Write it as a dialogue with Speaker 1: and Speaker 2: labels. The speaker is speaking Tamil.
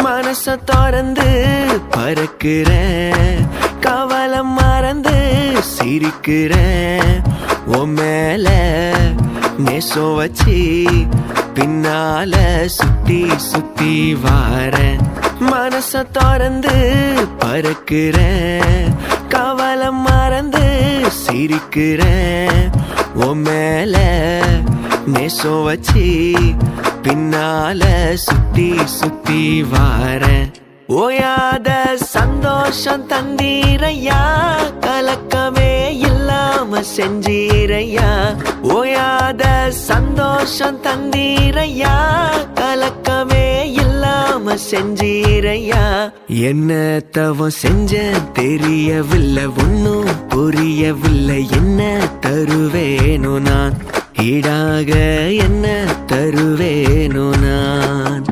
Speaker 1: மனச திறந்து பறக்கிறேன், கவலை மறந்து சிரிக்கிறேன். உன் மேல நேசம் வச்சு பின்னால சுத்தி சுத்தி வாரேன். மனச திறந்து பறக்கிறேன், கவலை மறந்து சிரிக்கிறேன். உன் மேல நேசம் வச்சு பின்னால சுத்தி சுத்தி வாரேன். ஓயாத சந்தோஷம் தந்தீரையா, கலக்கமே இல்லாம செஞ்சீரையா. ஓயாத சந்தோஷம் தந்தீரையா, கலக்கமே இல்லாம செஞ்சீரையா. என்ன தவம் செஞ்சேன் தெரியவில்லை, ஒன்னும் புரியவில்லை. என்ன தருவேனோ நான், ஈடாக என்ன தருவேனோ நான்.